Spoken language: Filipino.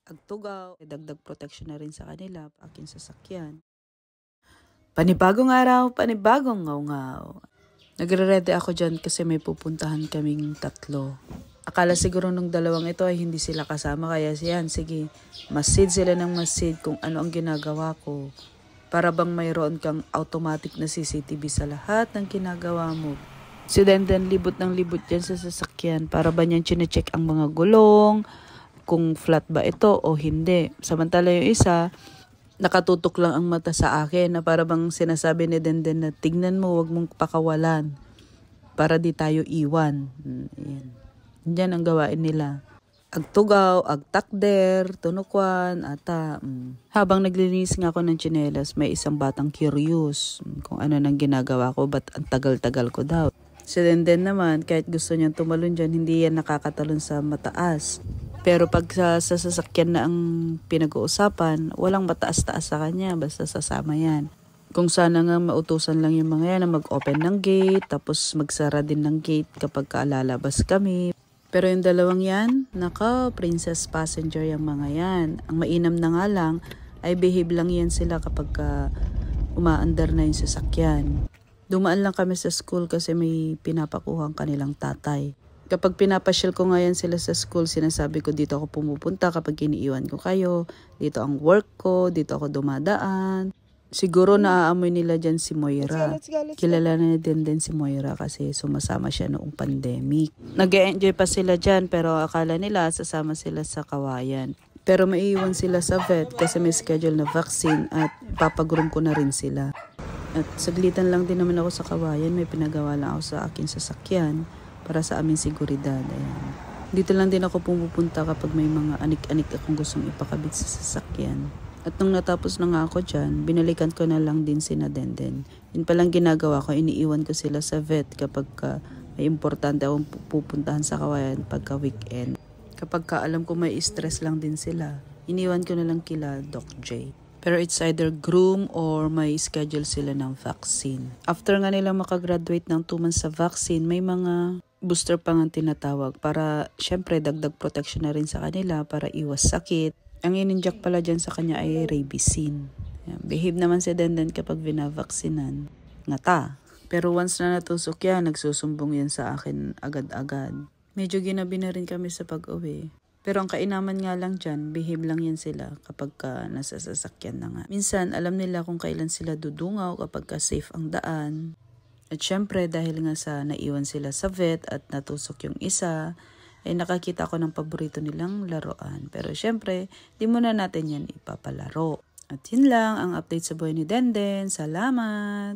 agtugaw, dagdag protection na rin sa kanila, aking sasakyan. Panibagong araw, panibagong ngaw-ngaw. Nagre-ready ako dyan kasi may pupuntahan kaming 3. Akala siguro nung 2 ito ay hindi sila kasama, kaya siyan, sige, masid sila ng masid kung ano ang ginagawa ko. Para bang mayroon kang automatic na CCTV sa lahat ng ginagawa mo. Si Denden libot ng libot dyan sa sasakyan, para ba niyan chinecheck ang mga gulong, kung flat ba ito o hindi. Samantala yung isa, nakatutok lang ang mata sa akin na para bang sinasabi ni Denden na tignan mo, wag mong pakawalan para di tayo iwan. Yan. Yan ang gawain nila. Agtugaw, agtakder, tunukwan, ata. Habang naglilinis nga ako ng tsinelas, may isang batang curious kung ano nang ginagawa ko, ba't ang tagal-tagal ko daw. Si Denden naman, kahit gusto niyang tumalon dyan, hindi yan nakakatalon sa mataas. Pero pag sa sasakyan na ang pinag-uusapan, walang mataas-taas sa kanya, basta sasama yan. Kung sana nga mautusan lang yung mga yan na mag-open ng gate, tapos magsara din ng gate kapag lalabas kami. Pero yung 2 yan, naka, princess passenger yung mga yan. Ang mainam na nga lang, ay behave lang yan sila kapag umaandar na yung sasakyan. Dumaan lang kami sa school kasi may pinapakuhang kanilang tatay. Kapag pinapasyal ko ngayon sila sa school, sinasabi ko dito ako pumupunta kapag iniiwan ko kayo. Dito ang work ko, dito ako dumadaan. Siguro naaamoy nila dyan si Moira. Kilala na din si Moira kasi sumasama siya noong pandemic. Nag-e-enjoy pa sila dyan pero akala nila sasama sila sa Kawayan. Pero maiiwan sila sa vet kasi may schedule na vaccine at papagroom ko na rin sila. At saglitan lang din naman ako sa Kawayan, may pinagawa lang ako sa aking sasakyan para sa aming seguridad. Ayan. Dito lang din ako pumupunta kapag may mga anik-anik akong gustong ipakabit sa sasakyan. At nung natapos na nga ako dyan, binalikan ko na lang din si Denden. Yun palang ginagawa ko, iniiwan ko sila sa vet kapag may importante akong pupuntahan sa Kawayan pagka weekend. Kapag alam ko may stress lang din sila, iniwan ko na lang kila Doc J. Pero it's either groom or may schedule sila ng vaccine. After nga nila makagraduate ng 2 months sa vaccine, may mga booster pa nga tinatawag para syempre dagdag protection na rin sa kanila para iwas sakit. Ang ininjak pala dyan sa kanya ay rabicine. Behave naman si Denden kapag binavaksinan. Ngata. Pero once na natusok yan, nagsusumbong yan sa akin agad-agad. Medyo ginabi na rin kami sa pag-uwi. Pero ang kainaman nga lang dyan, behave lang yan sila kapag nasa sasakyan na nga. Minsan, alam nila kung kailan sila dudungaw kapag safe ang daan. At syempre, dahil nga sa naiwan sila sa vet at natusok yung isa, ay nakakita ko ng paborito nilang laruan. Pero syempre, di muna natin yan ipapalaro. At yun lang ang update sa buhay ni Denden. Salamat!